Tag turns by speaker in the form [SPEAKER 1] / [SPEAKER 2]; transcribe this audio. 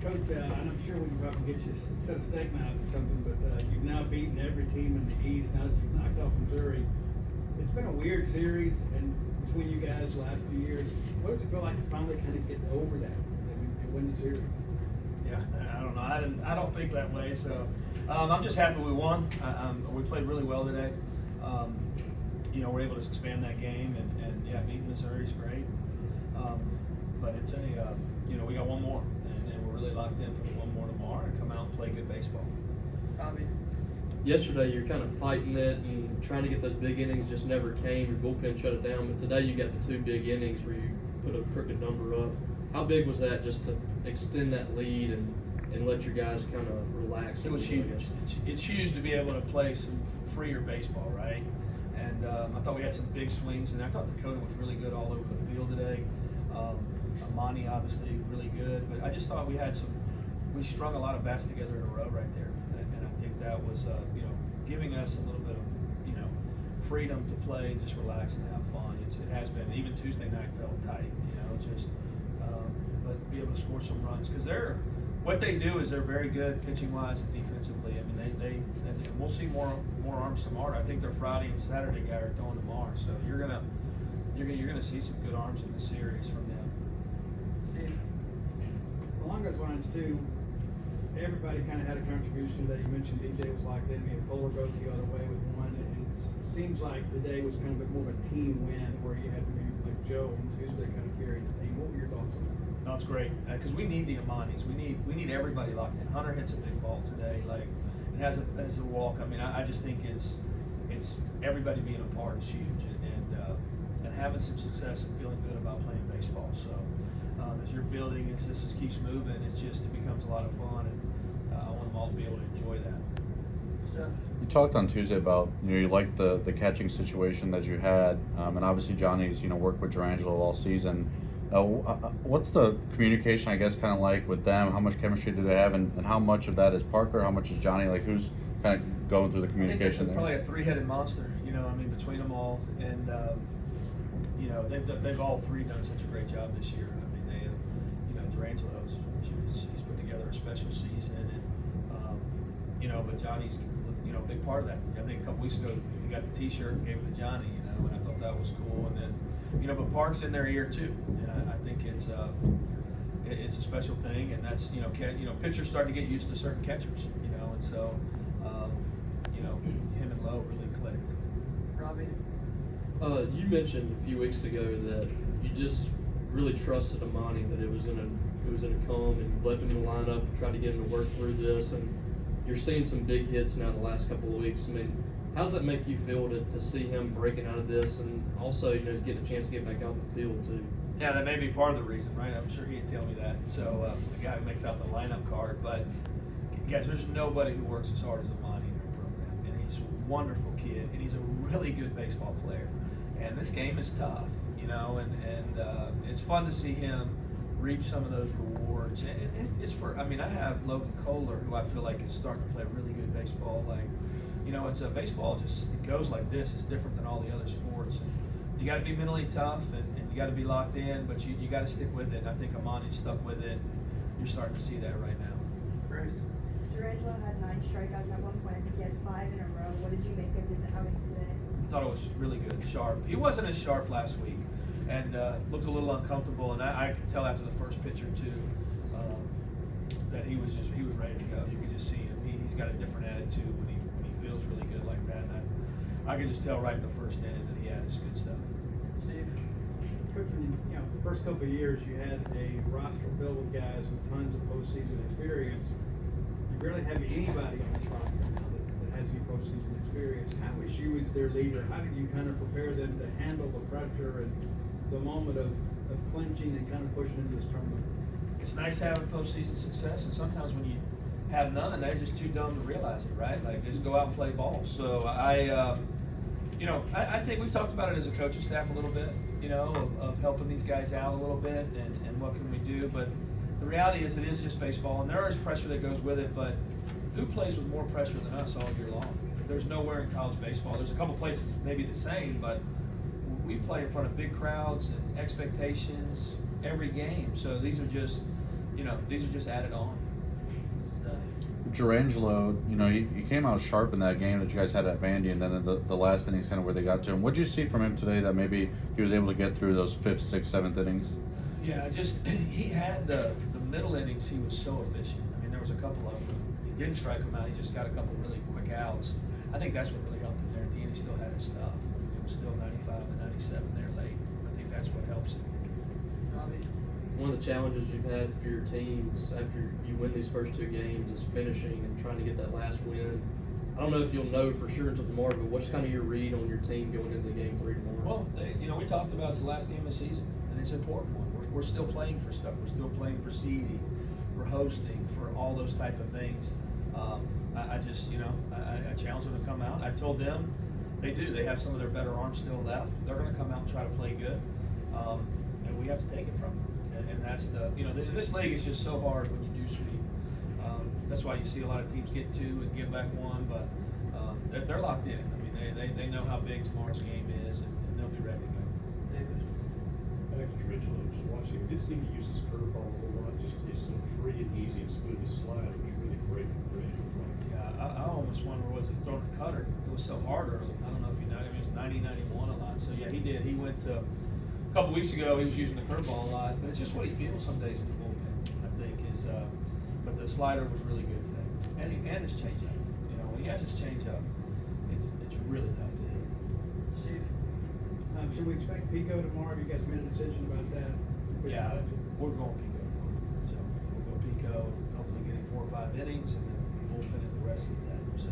[SPEAKER 1] Coach, and I'm sure we can probably get you a set of steak knives or something, but you've now beaten every team in the East. Now that you've knocked off Missouri, it's been a weird series, and between you guys the last few years, what does it feel like to finally kind of get over that and win the series?
[SPEAKER 2] Yeah, I don't know. I don't think that way. So I'm just happy we won. We played really well today. We're able to expand that game, and yeah, beating Missouri is great. But it's we got one more, and we're really locked in for one more tomorrow and come out and play good baseball.
[SPEAKER 3] Bobby.
[SPEAKER 4] Yesterday, you're kind of fighting it and trying to get those big innings, just never came. Your bullpen shut it down. But today, you got the two big innings where you put a crooked number up. How big was that just to extend that lead and let your guys kind of relax?
[SPEAKER 2] It was huge. It's huge to be able to play some freer baseball, right? And I thought we had some big swings, and I thought the coating was really good all over the field today. Amani obviously really good, but I just thought we strung a lot of bats together in a row right there, and I think that was giving us a little bit of freedom to play and just relax and have fun. It has been, even Tuesday night felt tight, but be able to score some runs because what they do is they're very good pitching wise and defensively. I mean, they we'll see more arms tomorrow. I think their Friday and Saturday guy are throwing tomorrow, so you're gonna see some good arms in the series from them.
[SPEAKER 3] Steve.
[SPEAKER 1] Along those lines too, everybody kind of had a contribution today. You mentioned DJ was locked in, Kohler goes the other way with one, and it seems like today was kind of more of a team win where you had maybe like Joe on Tuesday kind of carried the team. What were your thoughts on that?
[SPEAKER 2] No, it's great because we need the Amanis. We need everybody locked in. Hunter hits a big ball today, it has a walk. I mean, I just think it's everybody being a part is huge, and having some success and feeling good about playing baseball. So as you're building, as this keeps moving, it becomes a lot of fun, and I want them all to be able to enjoy that.
[SPEAKER 3] Steph.
[SPEAKER 5] You talked on Tuesday about you liked the catching situation that you had, and obviously Johnny's worked with Durangelo all season. What's the communication, I guess, kind of like with them? How much chemistry do they have, and how much of that is Parker? How much is Johnny? Like, who's kind of going through the communication there?
[SPEAKER 2] Probably a three-headed monster. Between them all, and they've all three done such a great job this year. I mean, they Durangelo's he's put together a special season, and but Johnny's a big part of that. I think a couple weeks ago he got the T-shirt and gave it to Johnny, and I thought that was cool. And then but Park's in their ear too, and I think it's a special thing, and that's pitchers starting to get used to certain catchers, and so him and Lowe really clicked.
[SPEAKER 3] Robbie.
[SPEAKER 4] You mentioned a few weeks ago that you just really trusted Amani, that it was gonna come, and left him in the lineup, tried to get him to work through this, and you're seeing some big hits now the last couple of weeks. I mean, how does that make you feel to see him breaking out of this, and also he's getting a chance to get back out in the field too?
[SPEAKER 2] Yeah, that may be part of the reason, right? I'm sure he'd tell me that. So the guy who makes out the lineup card, but guys, there's nobody who works as hard as Amani in our program, and he's a wonderful kid, and he's a really good baseball player. And this game is tough, and it's fun to see him reap some of those rewards. And it's I have Logan Kohler, who I feel like is starting to play really good baseball. It's baseball it goes like this. It's different than all the other sports. And you got to be mentally tough, and you got to be locked in, but you got to stick with it. And I think Amani's stuck with it. You're starting to see that right now.
[SPEAKER 3] Grace.
[SPEAKER 6] Durangelo had 9 strikeouts at one point. I think he had 5 in a row. What did you make of his outing today?
[SPEAKER 2] I thought it was really good, sharp. He wasn't as sharp last week, and looked a little uncomfortable. And I could tell after the first pitch or two that he was ready to go. You could just see him. He's got a different attitude when he feels really good like that. And I could just tell right in the first inning that he had his good stuff.
[SPEAKER 3] Steve.
[SPEAKER 1] Coach, the first couple of years you had a roster filled with guys with tons of postseason experience. You barely have anybody on this roster now that has any postseason experience. How was you as their leader? How did you kind of prepare them to handle the pressure and the moment of clinching and kind of pushing into this tournament?
[SPEAKER 2] It's nice having postseason success, and sometimes when you have none, they're just too dumb to realize it, right? Like, just go out and play ball. So I think we've talked about it as a coaching staff a little bit, of helping these guys out a little bit, and what can we do. But the reality is it is just baseball, and there is pressure that goes with it, but who plays with more pressure than us all year long? There's nowhere in college baseball. There's a couple places maybe the same, but we play in front of big crowds and expectations every game. So these are just, these are just added on.
[SPEAKER 3] Stuff.
[SPEAKER 5] Durangelo, he came out sharp in that game that you guys had at Vandy, and then in the last innings, kind of where they got to him. What did you see from him today that maybe he was able to get through those 5th, 6th, 7th innings?
[SPEAKER 2] Yeah, he had the middle innings. He was so efficient. I mean, there was a couple of them. He didn't strike them out. He just got a couple really quick outs. I think that's what really helped him there. At the end, he still had his stuff. I mean, it was still 95 and 97 there late. I think that's what helps him.
[SPEAKER 3] Robbie.
[SPEAKER 4] One of the challenges you've had for your teams after you win these first 2 games is finishing and trying to get that last win. I don't know if you'll know for sure until tomorrow, but what's kind of your read on your team going into game 3 tomorrow?
[SPEAKER 2] Well, we talked about it's the last game of the season, and it's an important one. We're still playing for stuff. We're still playing for seeding, for hosting, for all those type of things. I just, I challenge them to come out. I told them they have some of their better arms still left. They're going to come out and try to play good, and we have to take it from them. And that's in this league, it's just so hard when you do sweep. That's why you see a lot of teams get 2 and give back 1, but they're locked in. I mean, they know how big tomorrow's game is, and they'll be ready to go.
[SPEAKER 3] David.
[SPEAKER 7] I think Durangelo, just watching, he did seem to use his curveball a whole lot. Just it's so free and easy and smooth. His slide was really great.
[SPEAKER 2] Yeah, I almost wonder, was he throwing a cutter? It was so hard early. I don't know if you know. I mean, it was 90, 91 a lot. So yeah, he did. He went to a couple weeks ago. He was using the curveball a lot, but it's just what he feels some days in the bullpen. I think is, but the slider was really good today, and his changeup. When he has his changeup, it's really tough to hit.
[SPEAKER 3] Steve.
[SPEAKER 1] Should we expect Pico tomorrow? Have you guys made a decision about that?
[SPEAKER 2] Yeah, we're going Pico. So we'll go Pico, hopefully get him 4 or 5 innings, and then bullpen it the rest of the day. So